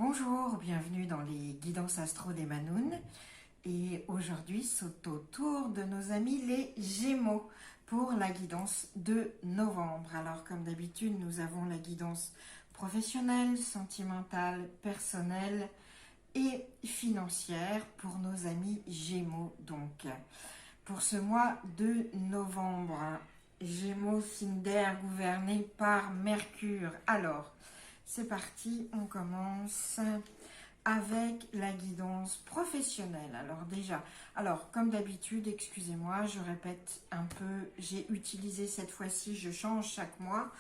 Bonjour, bienvenue dans les guidances astro des Manoun. Et aujourd'hui, c'est au tour de nos amis les Gémeaux pour la guidance de novembre. Alors, comme d'habitude, nous avons la guidance professionnelle, sentimentale, personnelle et financière pour nos amis Gémeaux. Donc, pour ce mois de novembre, Gémeaux, signe d'air gouverné par Mercure. Alors, c'est parti, on commence avec la guidance professionnelle. Alors déjà, comme d'habitude, excusez-moi, je répète un peu, j'ai utilisé cette fois-ci, je change chaque mois,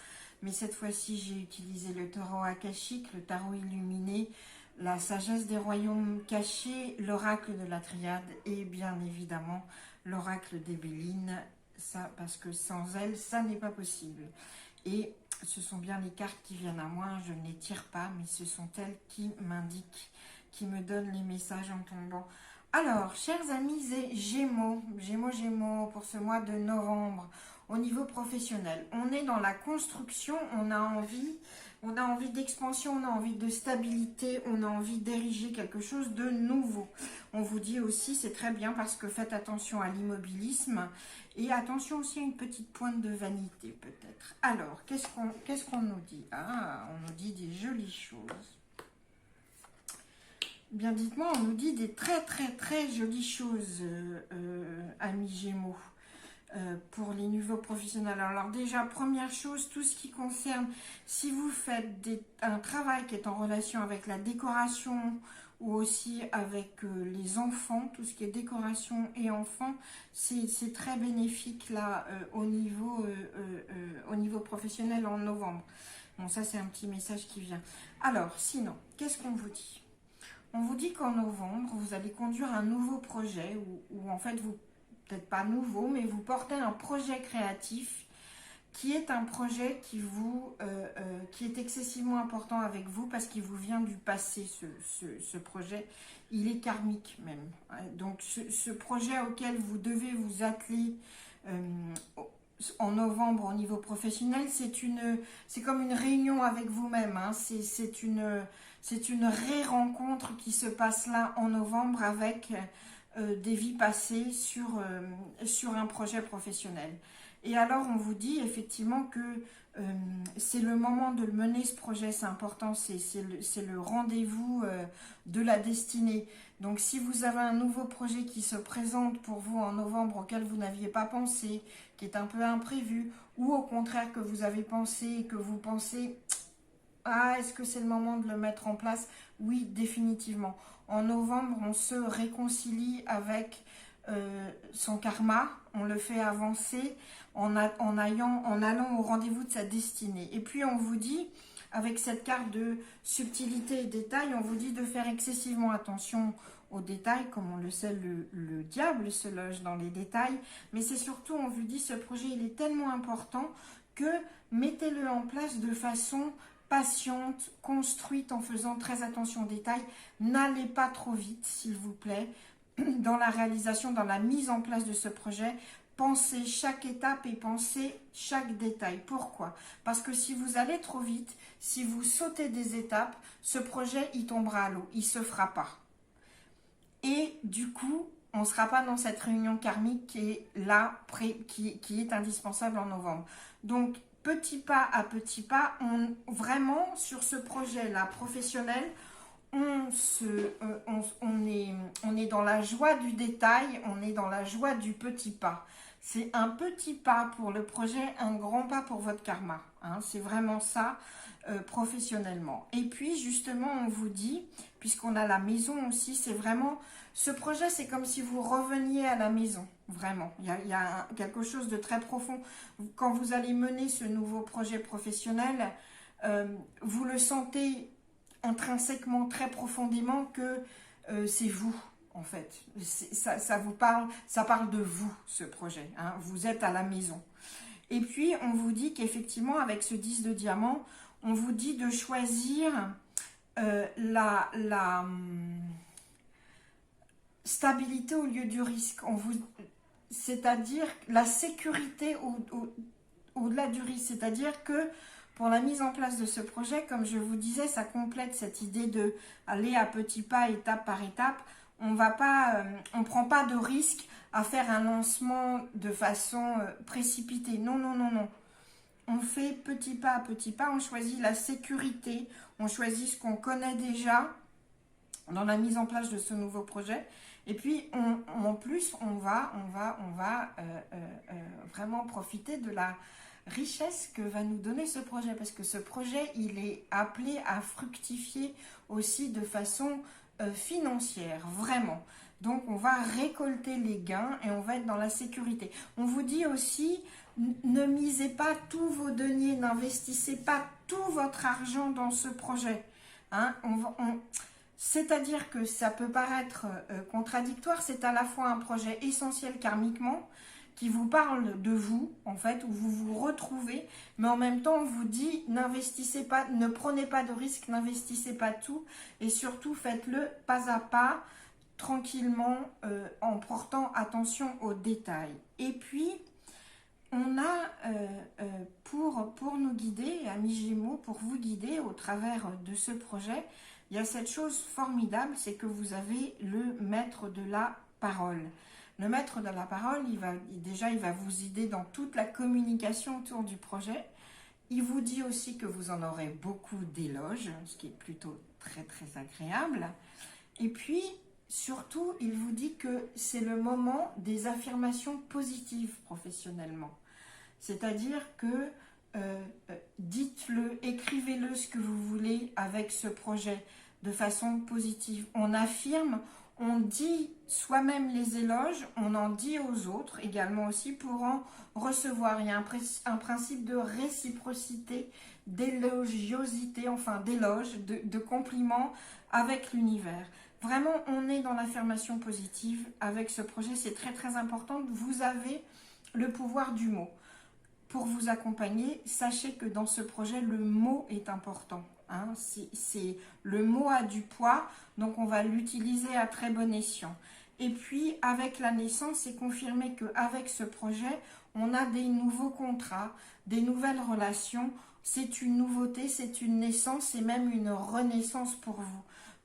mais cette fois-ci j'ai utilisé le tarot akashique, le tarot illuminé, la sagesse des royaumes cachés, l'oracle de la triade et bien évidemment l'oracle des Bélines, ça parce que sans elle, ça n'est pas possible. Et ce sont bien les cartes qui viennent à moi, je ne les tire pas, mais ce sont elles qui m'indiquent, qui me donnent les messages en tombant. Alors, chers amis et Gémeaux, pour ce mois de novembre, au niveau professionnel, on est dans la construction, on a envie d'expansion, on a envie de stabilité, on a envie d'ériger quelque chose de nouveau. On vous dit aussi, c'est très bien parce que faites attention à l'immobilisme et attention aussi à une petite pointe de vanité peut-être. Alors, qu'est-ce qu'on nous dit? Ah, on nous dit des jolies choses. Bien dites-moi, on nous dit des très jolies choses, amis Gémeaux. Pour les niveaux professionnels. Alors déjà, première chose, tout ce qui concerne, si vous faites un travail qui est en relation avec la décoration ou aussi avec les enfants, tout ce qui est décoration et enfants, c'est très bénéfique là au niveau professionnel en novembre. Bon, ça c'est un petit message qui vient. Alors, sinon, qu'est-ce qu'on vous dit? On vous dit qu'en novembre, vous allez conduire un nouveau projet où en fait vous peut-être pas nouveau, mais vous portez un projet créatif qui est un projet qui est excessivement important avec vous parce qu'il vous vient du passé, ce projet. Il est karmique même. Donc ce projet auquel vous devez vous atteler en novembre au niveau professionnel, c'est comme une réunion avec vous-même. Hein. C'est une ré-rencontre qui se passe là en novembre avec des vies passées sur un projet professionnel. Et alors on vous dit effectivement que c'est le moment de mener ce projet, c'est important, c'est le rendez-vous de la destinée. Donc si vous avez un nouveau projet qui se présente pour vous en novembre auquel vous n'aviez pas pensé, qui est un peu imprévu, ou au contraire que vous avez pensé et que vous pensez « Ah, est-ce que c'est le moment de le mettre en place ?» Oui, définitivement. En novembre, on se réconcilie avec son karma, on le fait avancer en allant au rendez-vous de sa destinée. Et puis on vous dit, avec cette carte de subtilité et détail, on vous dit de faire excessivement attention aux détails, comme on le sait, le diable se loge dans les détails, mais c'est surtout, on vous dit, ce projet, il est tellement important que mettez-le en place de façon patiente, construite, en faisant très attention aux détails. N'allez pas trop vite, s'il vous plaît, dans la réalisation, dans la mise en place de ce projet. Pensez chaque étape et pensez chaque détail. Pourquoi? Parce que si vous allez trop vite, si vous sautez des étapes, ce projet, il tombera à l'eau, il ne se fera pas. Et du coup, on ne sera pas dans cette réunion karmique qui est là, qui est indispensable en novembre. Donc, petit pas à petit pas, vraiment, sur ce projet-là professionnel, on est dans la joie du détail, on est dans la joie du petit pas. C'est un petit pas pour le projet, un grand pas pour votre karma. Hein, c'est vraiment ça, professionnellement. Et puis, justement, on vous dit, puisqu'on a la maison aussi, c'est vraiment... Ce projet, c'est comme si vous reveniez à la maison, vraiment. Il y a quelque chose de très profond. Quand vous allez mener ce nouveau projet professionnel, vous le sentez intrinsèquement, très profondément que c'est vous, en fait. Ça vous parle, ça parle de vous, ce projet. Hein. Vous êtes à la maison. Et puis, on vous dit qu'effectivement, avec ce 10 de diamant, on vous dit de choisir la stabilité au lieu du risque. C'est-à-dire la sécurité au-delà du risque. C'est-à-dire que pour la mise en place de ce projet, comme je vous disais, ça complète cette idée de aller à petits pas, étape par étape. On ne prend pas de risque à faire un lancement de façon précipitée. Non, non, non, non. On fait petit pas à petit pas, on choisit la sécurité, on choisit ce qu'on connaît déjà dans la mise en place de ce nouveau projet. Et puis, en plus, on va vraiment profiter de la richesse que va nous donner ce projet. Parce que ce projet, il est appelé à fructifier aussi de façon financière, vraiment. Donc, on va récolter les gains et on va être dans la sécurité. On vous dit aussi, ne misez pas tous vos deniers, n'investissez pas tout votre argent dans ce projet. Hein, c'est-à-dire que ça peut paraître contradictoire, c'est à la fois un projet essentiel karmiquement, qui vous parle de vous, en fait, où vous vous retrouvez, mais en même temps, on vous dit, n'investissez pas, ne prenez pas de risques, n'investissez pas tout, et surtout, faites-le pas à pas, tranquillement, en portant attention aux détails. Et puis, on a, pour nous guider, amis Gémeaux, pour vous guider au travers de ce projet, il y a cette chose formidable, c'est que vous avez le maître de la parole. Le maître de la parole, il va vous aider dans toute la communication autour du projet. Il vous dit aussi que vous en aurez beaucoup d'éloges, ce qui est plutôt très très agréable. Et puis, surtout, il vous dit que c'est le moment des affirmations positives professionnellement. C'est-à-dire que dites-le, écrivez-le ce que vous voulez avec ce projet de façon positive. On affirme, on dit soi-même les éloges, on en dit aux autres également aussi pour en recevoir. Il y a un principe de réciprocité, d'élogiosité, enfin d'éloge, de compliments avec l'univers. Vraiment, on est dans l'affirmation positive avec ce projet, c'est très très important. Vous avez le pouvoir du mot. Pour vous accompagner, sachez que dans ce projet, le mot est important. Hein, le mot a du poids, donc on va l'utiliser à très bon escient. Et puis, avec la naissance, c'est confirmé qu'avec ce projet, on a des nouveaux contrats, des nouvelles relations. C'est une nouveauté, c'est une naissance et même une renaissance pour vous.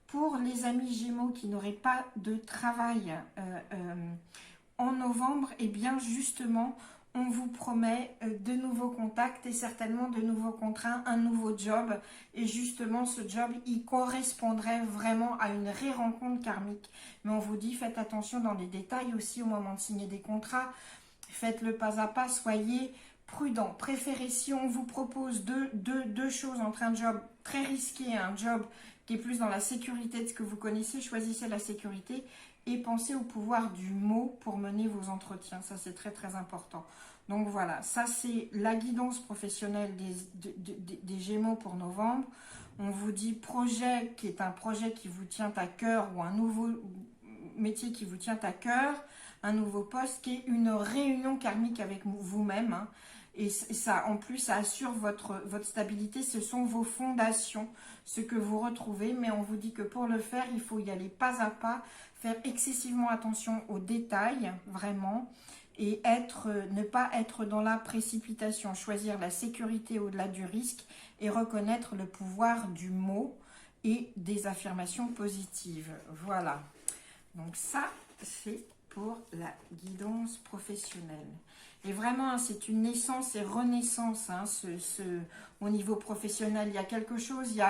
Pour les amis Gémeaux qui n'auraient pas de travail en novembre, et bien justement, on vous promet de nouveaux contacts et certainement de nouveaux contrats, un nouveau job. Et justement, ce job, il correspondrait vraiment à une ré-rencontre karmique. Mais on vous dit, faites attention dans les détails aussi au moment de signer des contrats. Faites-le pas à pas, soyez prudent. Préférez, si on vous propose deux choses entre un job très risqué et un job qui est plus dans la sécurité de ce que vous connaissez, choisissez la sécurité. Et pensez au pouvoir du mot pour mener vos entretiens. Ça, c'est très, très important. Donc voilà, ça, c'est la guidance professionnelle des Gémeaux pour novembre. On vous dit projet qui est un projet qui vous tient à cœur ou un nouveau métier qui vous tient à cœur, un nouveau poste qui est une réunion karmique avec vous-même. Hein. Et ça, en plus, ça assure votre stabilité. Ce sont vos fondations, ce que vous retrouvez. Mais on vous dit que pour le faire, il faut y aller pas à pas, faire excessivement attention aux détails, vraiment, et ne pas être dans la précipitation, choisir la sécurité au-delà du risque et reconnaître le pouvoir du mot et des affirmations positives. Voilà. Donc ça, c'est pour la guidance professionnelle. Et vraiment, c'est une naissance et renaissance hein, au niveau professionnel. Il y a quelque chose,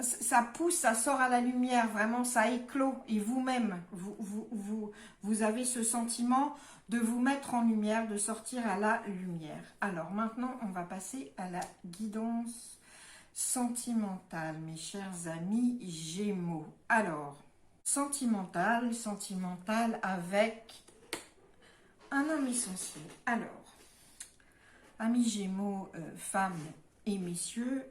ça pousse, ça sort à la lumière, vraiment, ça éclot. Et vous-même, vous avez ce sentiment de vous mettre en lumière, de sortir à la lumière. Alors maintenant, on va passer à la guidance sentimentale, mes chers amis Gémeaux. Alors, sentimentale avec un homme essentiel. Alors, amis Gémeaux, femmes et messieurs,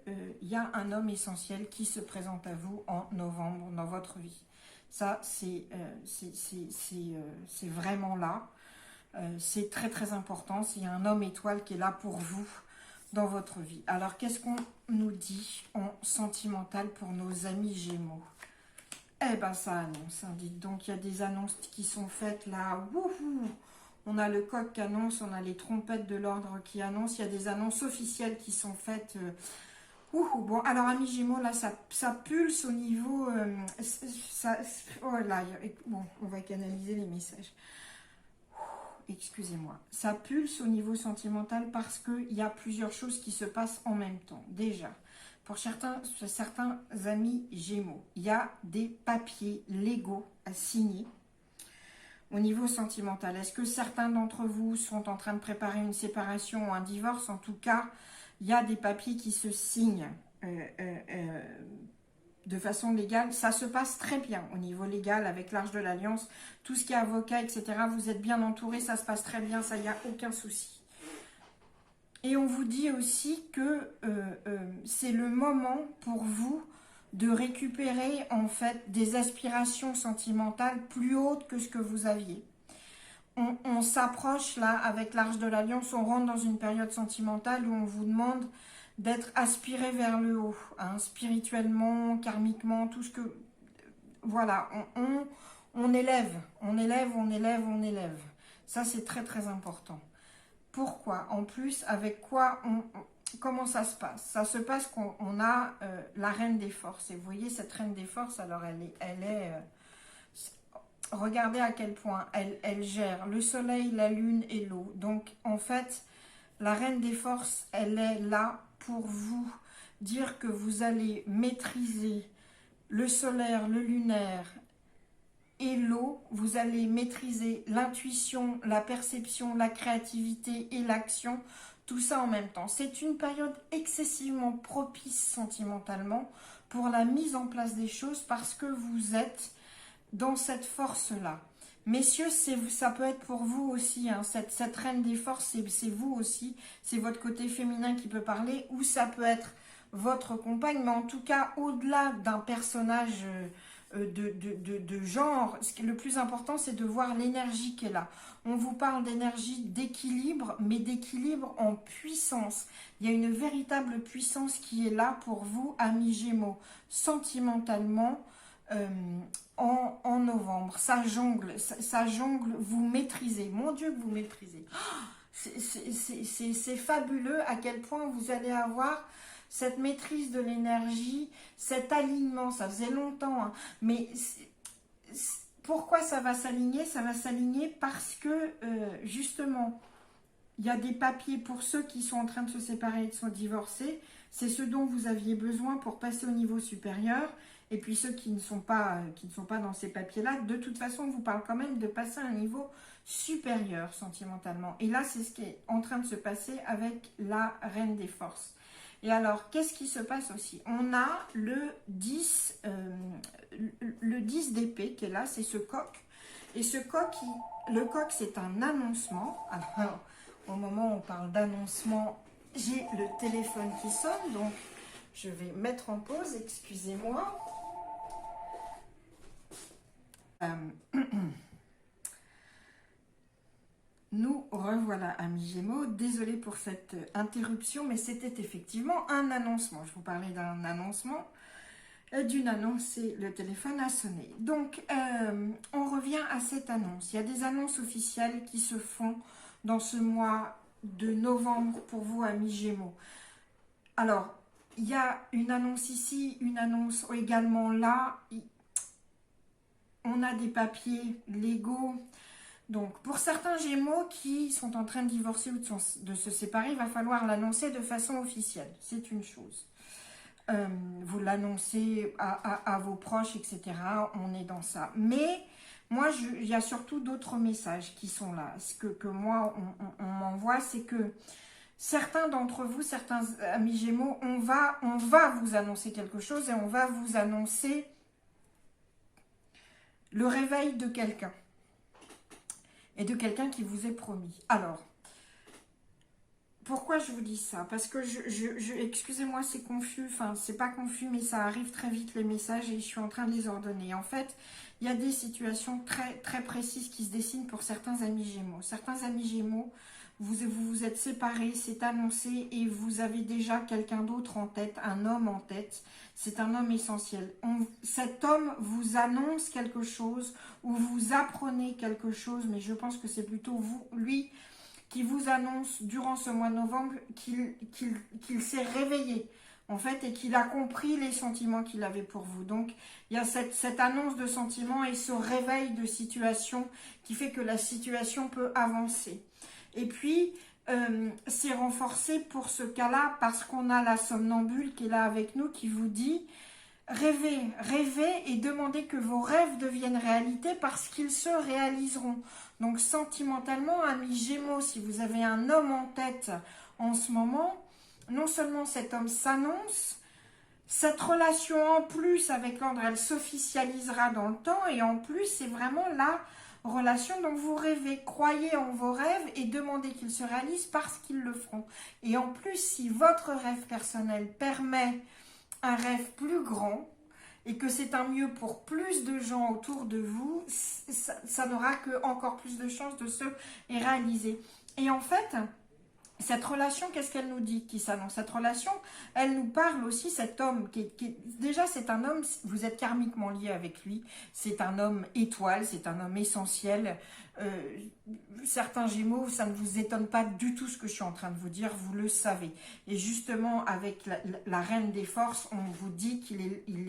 il y a un homme essentiel qui se présente à vous en novembre dans votre vie. Ça, c'est vraiment là. C'est très très important. Il y a un homme étoile qui est là pour vous dans votre vie. Alors, qu'est-ce qu'on nous dit en sentimental pour nos amis Gémeaux? Eh ben, ça annonce. Hein, dites donc, il y a des annonces qui sont faites là. Wouhou! On a le coq qui annonce, on a les trompettes de l'ordre qui annoncent. Il y a des annonces officielles qui sont faites. Bon, alors amis Gémeaux, là, ça pulse au niveau... oh là, bon, on va canaliser les messages. Excusez-moi. Ça pulse au niveau sentimental parce qu'il y a plusieurs choses qui se passent en même temps. Déjà, pour certains amis Gémeaux, il y a des papiers légaux à signer. Au niveau sentimental, est-ce que certains d'entre vous sont en train de préparer une séparation ou un divorce? En tout cas, il y a des papiers qui se signent de façon légale. Ça se passe très bien au niveau légal avec l'Arche de l'Alliance. Tout ce qui est avocat, etc. Vous êtes bien entouré, ça se passe très bien, ça, il n'y a aucun souci. Et on vous dit aussi que c'est le moment pour vous de récupérer en fait des aspirations sentimentales plus hautes que ce que vous aviez. On s'approche là avec l'Arche de l'Alliance, on rentre dans une période sentimentale où on vous demande d'être aspiré vers le haut, hein, spirituellement, karmiquement, tout ce que... Voilà, on élève, on élève, on élève, on élève. Ça, c'est très très important. Pourquoi? En plus, avec quoi comment ça se passe? Ça se passe qu'on a la Reine des Forces. Et vous voyez, cette Reine des Forces, alors elle est regardez à quel point elle gère le soleil, la lune et l'eau. Donc, en fait, la Reine des Forces, elle est là pour vous dire que vous allez maîtriser le solaire, le lunaire et l'eau. Vous allez maîtriser l'intuition, la perception, la créativité et l'action. Tout ça en même temps. C'est une période excessivement propice sentimentalement pour la mise en place des choses parce que vous êtes dans cette force-là. Messieurs, ça peut être pour vous aussi, hein, cette reine des forces, c'est vous aussi, c'est votre côté féminin qui peut parler, ou ça peut être votre compagne, mais en tout cas, au-delà d'un personnage de genre, le plus important, c'est de voir l'énergie qui est là. On vous parle d'énergie d'équilibre, mais d'équilibre en puissance. Il y a une véritable puissance qui est là pour vous, amis Gémeaux, sentimentalement, en novembre. Ça jongle, vous maîtrisez. Mon Dieu, que vous maîtrisez. C'est fabuleux à quel point vous allez avoir cette maîtrise de l'énergie, cet alignement. Ça faisait longtemps, hein, mais pourquoi ça va s'aligner? Ça va s'aligner parce que, justement, il y a des papiers pour ceux qui sont en train de se séparer et de se divorcer. C'est ce dont vous aviez besoin pour passer au niveau supérieur. Et puis ceux qui ne sont pas dans ces papiers-là, de toute façon, on vous parle quand même de passer à un niveau supérieur sentimentalement. Et là, c'est ce qui est en train de se passer avec la Reine des Forces. Et alors, qu'est-ce qui se passe aussi? On a le 10 d'épée qui est là, c'est ce coq. Et ce coq, le coq, c'est un annoncement. Alors, au moment où on parle d'annoncement, j'ai le téléphone qui sonne, donc je vais mettre en pause, excusez-moi. Nous revoilà, amis Gémeaux. Désolée pour cette interruption, mais c'était effectivement un annoncement. Je vous parlais d'un annoncement, d'une annonce, et le téléphone a sonné. Donc, on revient à cette annonce. Il y a des annonces officielles qui se font dans ce mois de novembre pour vous, amis Gémeaux. Alors, il y a une annonce ici, une annonce également là. On a des papiers légaux. Donc, pour certains Gémeaux qui sont en train de divorcer ou de se séparer, il va falloir l'annoncer de façon officielle. C'est une chose. Vous l'annoncez à vos proches, etc. On est dans ça. Mais, moi, il y a surtout d'autres messages qui sont là. Ce que moi, on m'envoie, c'est que certains d'entre vous, certains amis Gémeaux, on va vous annoncer quelque chose et on va vous annoncer le réveil de quelqu'un. Et de quelqu'un qui vous est promis. Alors, pourquoi je vous dis ça? Parce que excusez-moi, c'est confus. Enfin, c'est pas confus, mais ça arrive très vite les messages et je suis en train de les ordonner. En fait, il y a des situations très, très précises qui se dessinent pour certains amis Gémeaux. Certains amis Gémeaux vous êtes séparés, c'est annoncé et vous avez déjà quelqu'un d'autre en tête, un homme en tête. C'est un homme essentiel. Cet homme vous annonce quelque chose ou vous apprenez quelque chose, mais je pense que c'est plutôt lui qui vous annonce durant ce mois de novembre qu'il s'est réveillé en fait, et qu'il a compris les sentiments qu'il avait pour vous. Donc, il y a cette annonce de sentiments et ce réveil de situation qui fait que la situation peut avancer. Et puis, c'est renforcé pour ce cas-là parce qu'on a la somnambule qui est là avec nous, qui vous dit rêvez, rêvez et demandez que vos rêves deviennent réalité parce qu'ils se réaliseront. Donc, sentimentalement, amis Gémeaux, si vous avez un homme en tête en ce moment, non seulement cet homme s'annonce, cette relation en plus avec l'ordre, elle s'officialisera dans le temps et en plus, c'est vraiment la relation dont vous rêvez. Croyez en vos rêves et demandez qu'ils se réalisent parce qu'ils le feront. Et en plus, si votre rêve personnel permet un rêve plus grand et que c'est un mieux pour plus de gens autour de vous, ça n'aura que encore plus de chances de se réaliser. Et en fait, cette relation, qu'est-ce qu'elle nous dit qui s'annonce? Cette relation, elle nous parle aussi, cet homme, déjà c'est un homme, vous êtes karmiquement lié avec lui, c'est un homme étoile, c'est un homme essentiel. Certains Gémeaux, ça ne vous étonne pas du tout ce que je suis en train de vous dire, vous le savez. Et justement, avec la reine des forces, on vous dit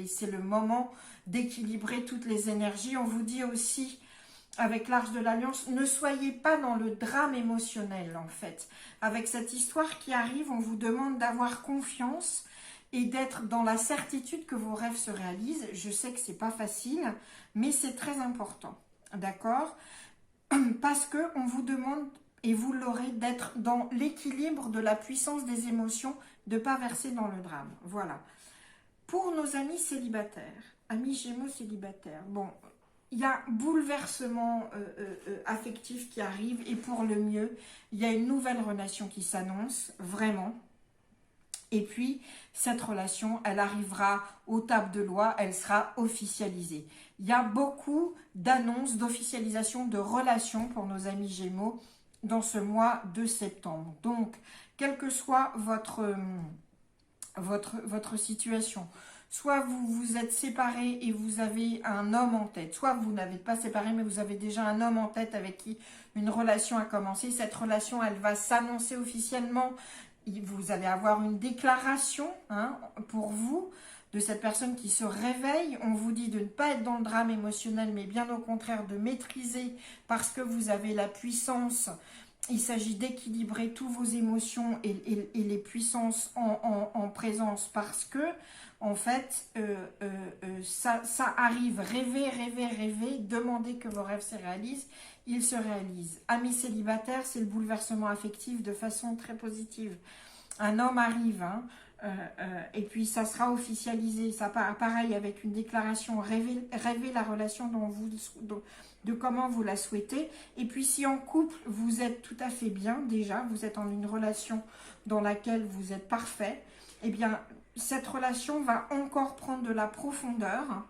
c'est le moment d'équilibrer toutes les énergies. On vous dit aussi, avec l'Arche de l'Alliance, ne soyez pas dans le drame émotionnel en fait. Avec cette histoire qui arrive, on vous demande d'avoir confiance et d'être dans la certitude que vos rêves se réalisent. Je sais que c'est pas facile, mais c'est très important, d'accord? Parce que on vous demande, et vous l'aurez, d'être dans l'équilibre de la puissance des émotions, de ne pas verser dans le drame. Voilà. Pour nos amis célibataires, amis Gémeaux célibataires, bon, il y a bouleversement affectif qui arrive et pour le mieux, il y a une nouvelle relation qui s'annonce, vraiment. Et puis, cette relation, elle arrivera aux tables de loi, elle sera officialisée. Il y a beaucoup d'annonces, d'officialisation de relations pour nos amis Gémeaux dans ce mois de septembre. Donc, quelle que soit votre situation, soit vous vous êtes séparés et vous avez un homme en tête, soit vous n'avez pas séparé mais vous avez déjà un homme en tête avec qui une relation a commencé. Cette relation, elle va s'annoncer officiellement. Vous allez avoir une déclaration pour vous de cette personne qui se réveille. On vous dit de ne pas être dans le drame émotionnel, mais bien au contraire de maîtriser parce que vous avez la puissance. Il s'agit d'équilibrer toutes vos émotions et les puissances en présence parce que, en fait, ça arrive. Rêvez, rêvez, rêvez, demandez que vos rêves se réalisent, ils se réalisent. Amis célibataires, c'est le bouleversement affectif de façon très positive. Un homme arrive, et puis ça sera officialisé. Ça pareil avec une déclaration, rêvez la relation de comment vous la souhaitez. Et puis si en couple, vous êtes tout à fait bien déjà, vous êtes en une relation dans laquelle vous êtes parfait, eh bien cette relation va encore prendre de la profondeur.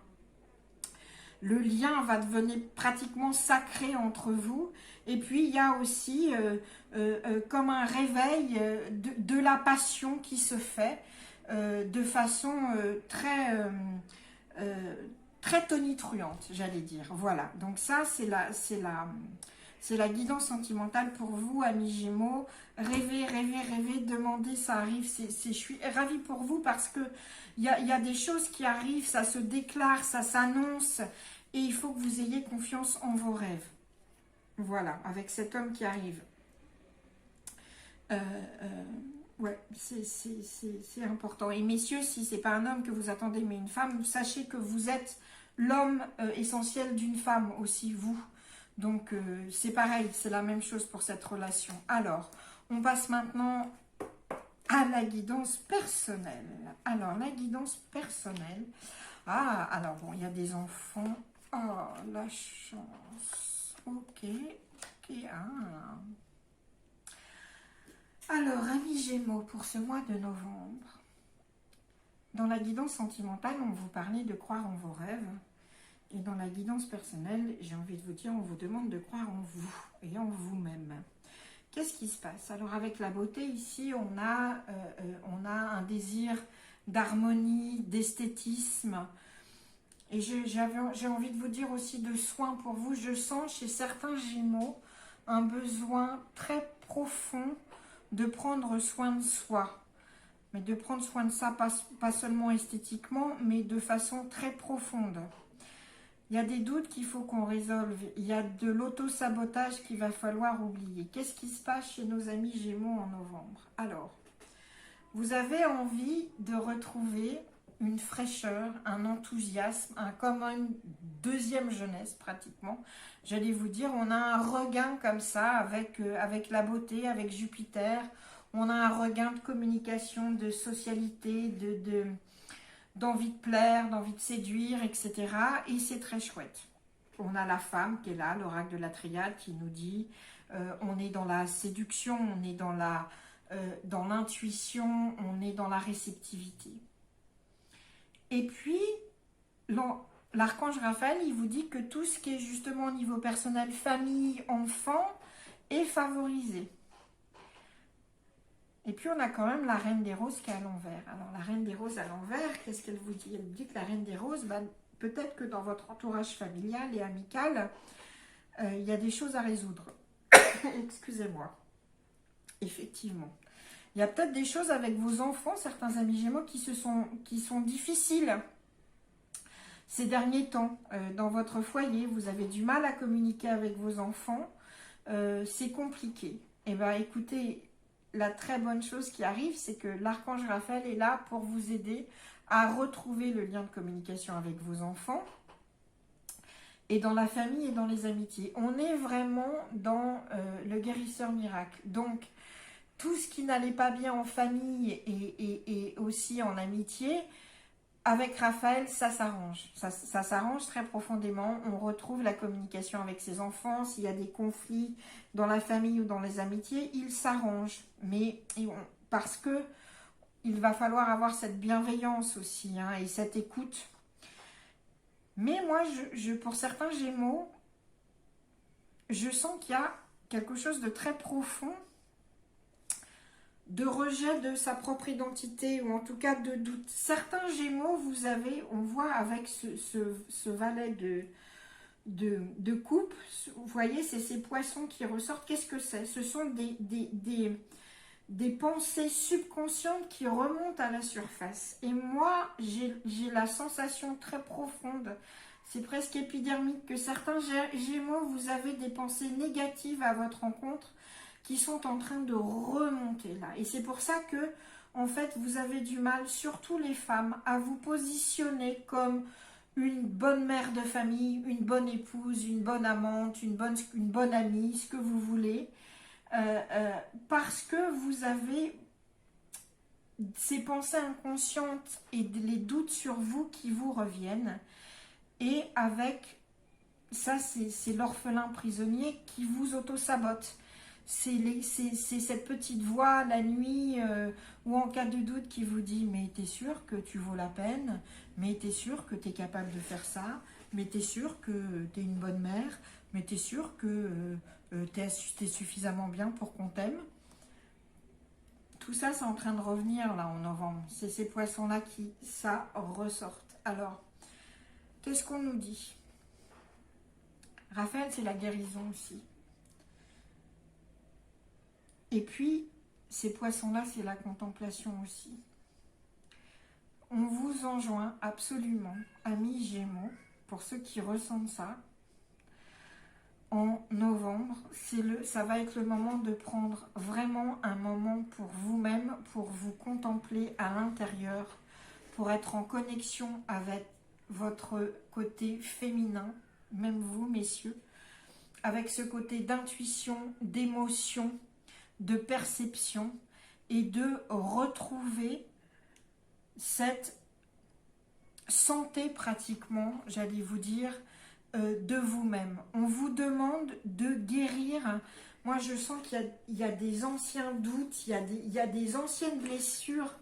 Le lien va devenir pratiquement sacré entre vous. Et puis, il y a aussi comme un réveil de la passion qui se fait de façon très tonitruante, j'allais dire. Voilà, donc ça, c'est la guidance sentimentale pour vous, amis Gémeaux. Rêvez, rêvez, rêvez, demandez, ça arrive. Je suis ravie pour vous parce que il y a des choses qui arrivent, ça se déclare, ça s'annonce. Et il faut que vous ayez confiance en vos rêves. Voilà, avec cet homme qui arrive. Ouais, c'est important. Et messieurs, si ce n'est pas un homme que vous attendez, mais une femme, sachez que vous êtes l'homme essentiel d'une femme aussi, vous. Donc, c'est pareil, c'est la même chose pour cette relation. Alors, on passe maintenant à la guidance personnelle. Alors, la guidance personnelle. Ah, alors bon, il y a des enfants. Oh, la chance. Ok. Alors, amis Gémeaux, pour ce mois de novembre, dans la guidance sentimentale, on vous parlait de croire en vos rêves. Et dans la guidance personnelle, j'ai envie de vous dire, on vous demande de croire en vous et en vous-même. Qu'est-ce qui se passe? Alors avec la beauté, ici, on a un désir d'harmonie, d'esthétisme. Et j'ai envie de vous dire aussi de soin pour vous. Je sens chez certains Gémeaux un besoin très profond de prendre soin de soi. Mais de prendre soin de ça, pas seulement esthétiquement, mais de façon très profonde. Il y a des doutes qu'il faut qu'on résolve. Il y a de l'auto-sabotage qu'il va falloir oublier. Qu'est-ce qui se passe chez nos amis Gémeaux en novembre? Alors, vous avez envie de retrouver une fraîcheur, un enthousiasme, comme une deuxième jeunesse pratiquement. J'allais vous dire, on a un regain comme ça avec la beauté, avec Jupiter. On a un regain de communication, de socialité, d'envie de plaire, d'envie de séduire, etc. Et c'est très chouette. On a la femme qui est là, l'oracle de la triade, qui nous dit on est dans la séduction, on est dans l'intuition, on est dans la réceptivité. Et puis, l'archange Raphaël, il vous dit que tout ce qui est justement au niveau personnel, famille, enfant, est favorisé. Et puis, on a quand même la Reine des Roses qui est à l'envers. Alors, la Reine des Roses à l'envers, qu'est-ce qu'elle vous dit? Elle vous dit que la Reine des Roses, peut-être que dans votre entourage familial et amical, il y a des choses à résoudre. Excusez-moi. Effectivement. Il y a peut-être des choses avec vos enfants, certains amis Gémeaux, qui sont difficiles ces derniers temps. Dans votre foyer, vous avez du mal à communiquer avec vos enfants. C'est compliqué. Eh bien, écoutez, la très bonne chose qui arrive, c'est que l'archange Raphaël est là pour vous aider à retrouver le lien de communication avec vos enfants et dans la famille et dans les amitiés. On est vraiment dans le guérisseur miracle. Donc, tout ce qui n'allait pas bien en famille et aussi en amitié, avec Raphaël, ça s'arrange. Ça s'arrange très profondément. On retrouve la communication avec ses enfants. S'il y a des conflits dans la famille ou dans les amitiés, il s'arrange. Mais parce que il va falloir avoir cette bienveillance aussi, hein, et cette écoute. Mais moi, pour certains Gémeaux, je sens qu'il y a quelque chose de très profond, de rejet de sa propre identité, ou en tout cas de doute. Certains Gémeaux, on voit avec ce valet de coupe, vous voyez, c'est ces poissons qui ressortent. Qu'est-ce que c'est? Ce sont des pensées subconscientes qui remontent à la surface. Et moi, j'ai la sensation très profonde, c'est presque épidermique, que certains Gémeaux, vous avez des pensées négatives à votre rencontre qui sont en train de remonter là. Et c'est pour ça que, en fait, vous avez du mal, surtout les femmes, à vous positionner comme une bonne mère de famille, une bonne épouse, une bonne amante, une bonne amie, ce que vous voulez, parce que vous avez ces pensées inconscientes et les doutes sur vous qui vous reviennent. Et avec ça, c'est l'orphelin prisonnier qui vous auto-sabote. C'est cette petite voix la nuit ou en cas de doute qui vous dit « Mais t'es sûr que tu vaux la peine? Mais t'es sûr que t'es capable de faire ça? Mais t'es sûr que t'es une bonne mère? Mais t'es sûr que t'es suffisamment bien pour qu'on t'aime ?» Tout ça, c'est en train de revenir là en novembre. C'est ces poissons-là qui, ça, ressortent. Alors, qu'est-ce qu'on nous dit? Raphaël, c'est la guérison aussi. Et puis, ces poissons-là, c'est la contemplation aussi. On vous enjoint absolument, amis Gémeaux, pour ceux qui ressentent ça, en novembre, ça va être le moment de prendre vraiment un moment pour vous-même, pour vous contempler à l'intérieur, pour être en connexion avec votre côté féminin, même vous, messieurs, avec ce côté d'intuition, d'émotion, de perception, et de retrouver cette santé pratiquement, j'allais vous dire, de vous-même. On vous demande de guérir. Moi, je sens qu'il y a des anciens doutes, il y a des anciennes blessures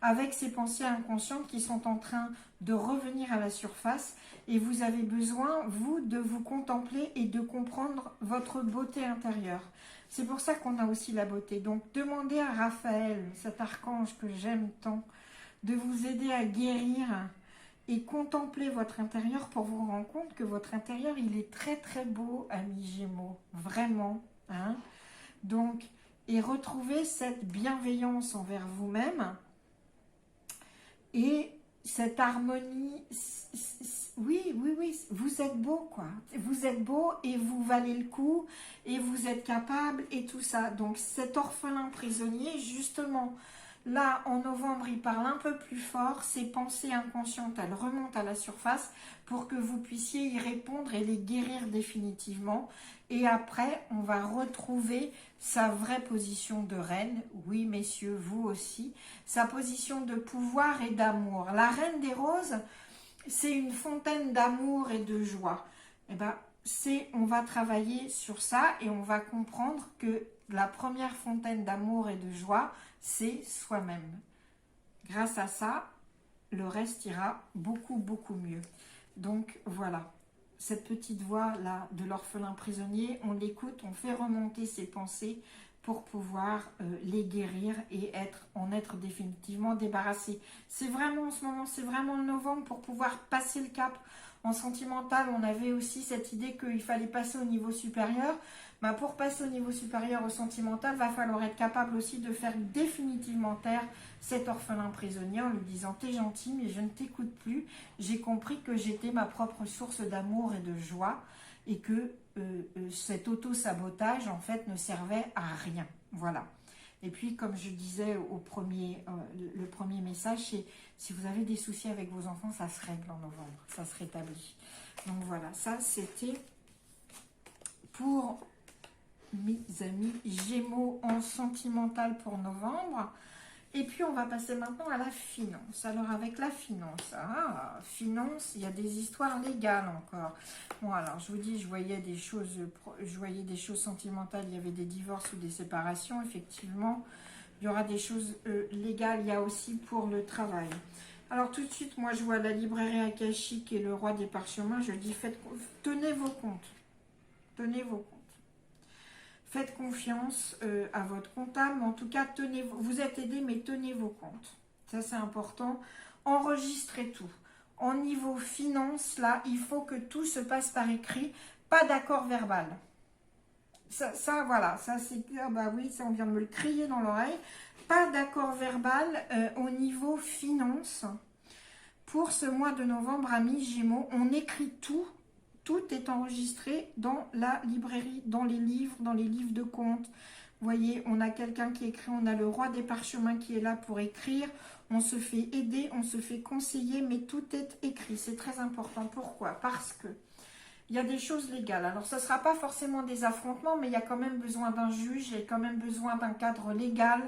avec ces pensées inconscientes qui sont en train de revenir à la surface. Et vous avez besoin, vous, de vous contempler et de comprendre votre beauté intérieure. C'est pour ça qu'on a aussi la beauté. Donc, demandez à Raphaël, cet archange que j'aime tant, de vous aider à guérir et contempler votre intérieur pour vous rendre compte que votre intérieur, il est très très beau, amis Gémeaux. Vraiment. Hein? Donc, et retrouver cette bienveillance envers vous-même et cette harmonie. Oui, oui, oui, vous êtes beau, quoi. Vous êtes beau et vous valez le coup et vous êtes capable et tout ça. Donc, cet orphelin prisonnier, justement, là, en novembre, il parle un peu plus fort. Ces pensées inconscientes, elles remontent à la surface pour que vous puissiez y répondre et les guérir définitivement. Et après, on va retrouver sa vraie position de reine. Oui, messieurs, vous aussi. Sa position de pouvoir et d'amour. La reine des roses, c'est une fontaine d'amour et de joie. Eh ben, on va travailler sur ça et on va comprendre que la première fontaine d'amour et de joie, c'est soi-même. Grâce à ça, le reste ira beaucoup, beaucoup mieux. Donc voilà, cette petite voix-là de l'orphelin prisonnier, on l'écoute, on fait remonter ses pensées pour pouvoir les guérir et en être définitivement débarrassé. C'est vraiment en ce moment, c'est vraiment le novembre pour pouvoir passer le cap. En sentimental, on avait aussi cette idée qu'il fallait passer au niveau supérieur. Ben, pour passer au niveau supérieur au sentimental, il va falloir être capable aussi de faire définitivement taire cet orphelin prisonnier en lui disant « T'es gentil, mais je ne t'écoute plus. J'ai compris que j'étais ma propre source d'amour et de joie et que cet auto-sabotage, en fait, ne servait à rien. » Voilà. Et puis, comme je disais le premier message, c'est si vous avez des soucis avec vos enfants, ça se règle en novembre, ça se rétablit. Donc voilà, ça c'était pour mes amis Gémeaux en sentimental pour novembre. Et puis on va passer maintenant à la finance. Alors avec la finance, finance, il y a des histoires légales encore. Bon alors je vous dis, je voyais des choses sentimentales, il y avait des divorces ou des séparations, effectivement. Il y aura des choses légales, il y a aussi pour le travail. Alors tout de suite, moi je vois la librairie akashique et le roi des parchemins, je dis tenez vos comptes. Tenez vos comptes. Faites confiance à votre comptable, mais en tout cas, vous êtes aidé, mais tenez vos comptes. Ça, c'est important. Enregistrez tout. En niveau finance, là, il faut que tout se passe par écrit, pas d'accord verbal. Ça voilà, ça c'est... Ah bah oui, ça on vient de me le crier dans l'oreille. Pas d'accord verbal au niveau finance. Pour ce mois de novembre, amis Gémeaux, on écrit tout. Tout est enregistré dans la librairie, dans les livres de comptes. Vous voyez, on a quelqu'un qui écrit, on a le roi des parchemins qui est là pour écrire. On se fait aider, on se fait conseiller, mais tout est écrit. C'est très important. Pourquoi? Parce que il y a des choses légales. Alors, ça ne sera pas forcément des affrontements, mais il y a quand même besoin d'un juge, il y a quand même besoin d'un cadre légal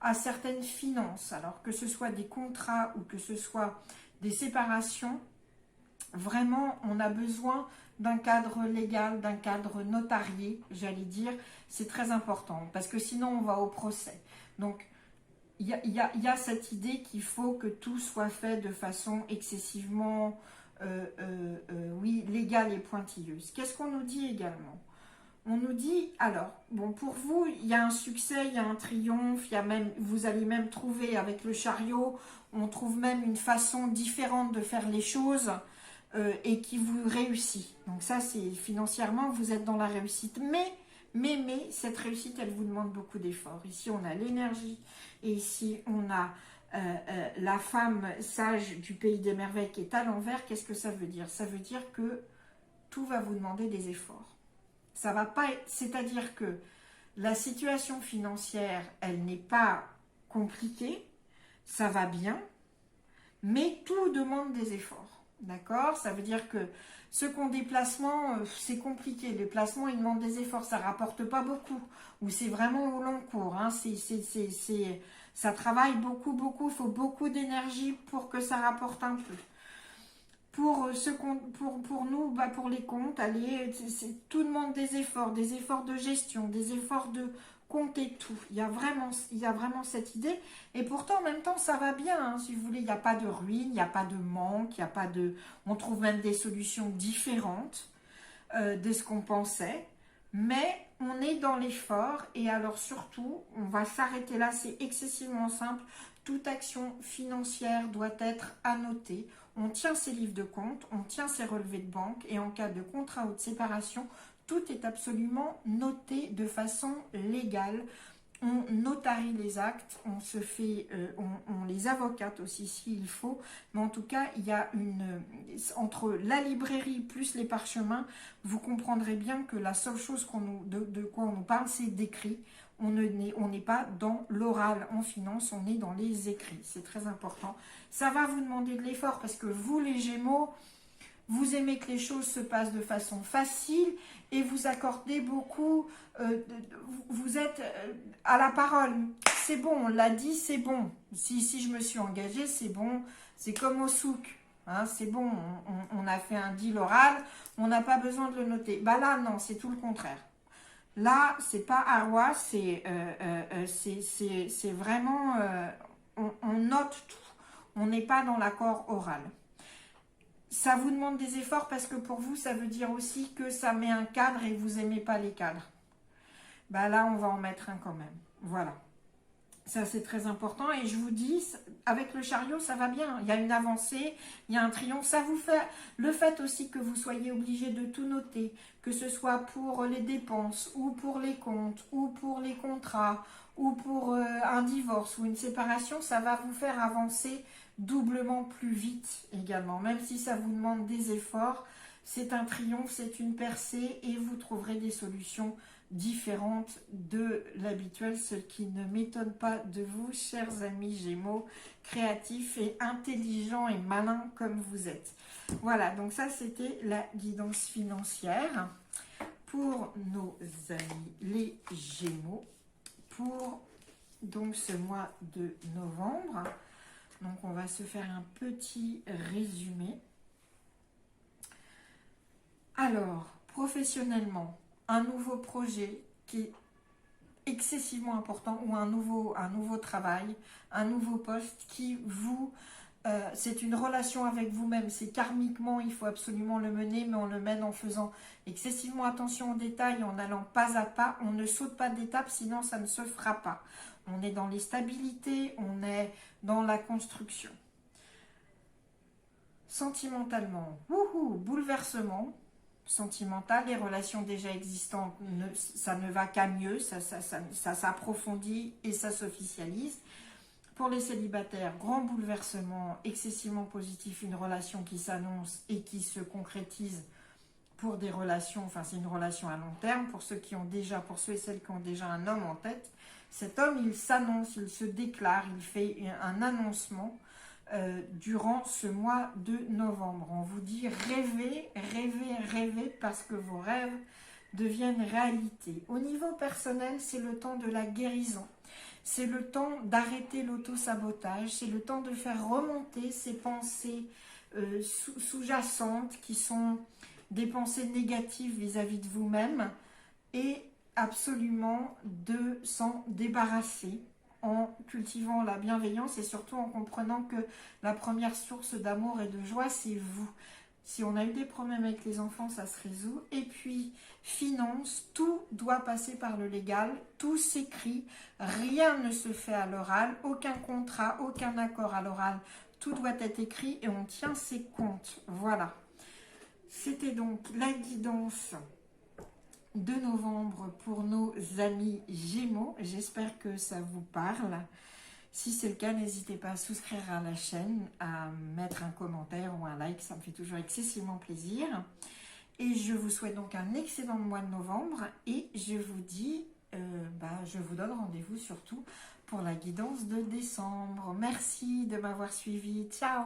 à certaines finances. Alors, que ce soit des contrats ou que ce soit des séparations, vraiment, on a besoin d'un cadre légal, d'un cadre notarié, j'allais dire. C'est très important, parce que sinon, on va au procès. Donc, il y a cette idée qu'il faut que tout soit fait de façon excessivement, oui, légale et pointilleuse. Qu'est-ce qu'on nous dit également? On nous dit, alors, bon, pour vous, il y a un succès, il y a un triomphe, il y a même, vous allez même trouver avec le chariot, on trouve même une façon différente de faire les choses et qui vous réussit. Donc ça, c'est financièrement, vous êtes dans la réussite. Mais cette réussite, elle vous demande beaucoup d'efforts. Ici, on a l'énergie et ici, on a la femme sage du pays des merveilles qui est à l'envers. Qu'est-ce que ça veut dire? Ça veut dire que tout va vous demander des efforts. Ça va pas, c'est-à-dire que la situation financière, elle n'est pas compliquée, ça va bien, mais tout demande des efforts. D'accord? Ça veut dire que ceux qui ont des placements, c'est compliqué. Les placements, ils demandent des efforts, ça ne rapporte pas beaucoup. Ou c'est vraiment au long cours. Hein. Ça travaille beaucoup, beaucoup. Il faut beaucoup d'énergie pour que ça rapporte un peu. Pour nous, pour les comptes, allez, tout demande des efforts de gestion, des efforts de comptez tout. Il y a vraiment cette idée. Et pourtant, en même temps, ça va bien. Hein, si vous voulez, il n'y a pas de ruine, il n'y a pas de manque, il n'y a pas de... On trouve même des solutions différentes de ce qu'on pensait. Mais on est dans l'effort. Et alors surtout, on va s'arrêter là. C'est excessivement simple. Toute action financière doit être annotée. On tient ses livres de compte, on tient ses relevés de banque. Et en cas de contrat ou de séparation, tout est absolument noté de façon légale. On notarie les actes, on se fait, on les avocate aussi s'il faut. Mais en tout cas, il y a entre la librairie plus les parchemins, vous comprendrez bien que la seule chose de quoi on nous parle, c'est d'écrit. On n'est pas dans l'oral en finance, on est dans les écrits. C'est très important. Ça va vous demander de l'effort parce que vous, les Gémeaux, vous aimez que les choses se passent de façon facile et vous accordez beaucoup, vous êtes à la parole. C'est bon, on l'a dit, c'est bon. Si je me suis engagée, c'est bon. C'est comme au souk. Hein, c'est bon, on a fait un deal oral, on n'a pas besoin de le noter. Bah là, non, c'est tout le contraire. Là, c'est pas arwa, c'est vraiment, on note tout. On n'est pas dans l'accord oral. Ça vous demande des efforts parce que pour vous, ça veut dire aussi que ça met un cadre et vous n'aimez pas les cadres. Bah là, on va en mettre un quand même. Voilà. Ça, c'est très important. Et je vous dis, avec le chariot, ça va bien. Il y a une avancée, il y a un triomphe. Ça vous fait le fait aussi que vous soyez obligé de tout noter, que ce soit pour les dépenses, ou pour les comptes, ou pour les contrats, ou pour un divorce ou une séparation, ça va vous faire avancer doublement plus vite également. Même si ça vous demande des efforts, c'est un triomphe, c'est une percée et vous trouverez des solutions différentes de l'habituel, ce qui ne m'étonne pas de vous, chers amis Gémeaux, créatifs et intelligents et malins comme vous êtes. Voilà, donc ça c'était la guidance financière pour nos amis les Gémeaux pour donc ce mois de novembre. Donc on va se faire un petit résumé. Alors, professionnellement, un nouveau projet qui est excessivement important ou un nouveau travail, un nouveau poste qui vous... c'est une relation avec vous-même, c'est karmiquement, il faut absolument le mener, mais on le mène en faisant excessivement attention aux détails, en allant pas à pas, on ne saute pas d'étape, sinon ça ne se fera pas. On est dans les stabilités, on est dans la construction. Sentimentalement, bouleversement sentimental, les relations déjà existantes, ça ne va qu'à mieux, ça s'approfondit et ça s'officialise. Pour les célibataires, grand bouleversement, excessivement positif, une relation qui s'annonce et qui se concrétise pour des relations, enfin c'est une relation à long terme, pour ceux et celles qui ont déjà un homme en tête. Cet homme, il s'annonce, il se déclare, il fait un annoncement durant ce mois de novembre. On vous dit rêvez, rêvez, rêvez parce que vos rêves deviennent réalité. Au niveau personnel, c'est le temps de la guérison. C'est le temps d'arrêter l'auto-sabotage, c'est le temps de faire remonter ces pensées sous-jacentes qui sont des pensées négatives vis-à-vis de vous-même et absolument de s'en débarrasser en cultivant la bienveillance et surtout en comprenant que la première source d'amour et de joie, c'est vous. Si on a eu des problèmes avec les enfants, ça se résout. Et puis, finance, tout doit passer par le légal, tout s'écrit, rien ne se fait à l'oral, aucun contrat, aucun accord à l'oral, tout doit être écrit et on tient ses comptes. Voilà. C'était donc la guidance de novembre pour nos amis Gémeaux. J'espère que ça vous parle. Si c'est le cas, n'hésitez pas à souscrire à la chaîne, à mettre un commentaire ou un like, ça me fait toujours excessivement plaisir. Et je vous souhaite donc un excellent mois de novembre et je vous dis, je vous donne rendez-vous surtout pour la guidance de décembre. Merci de m'avoir suivi. Ciao!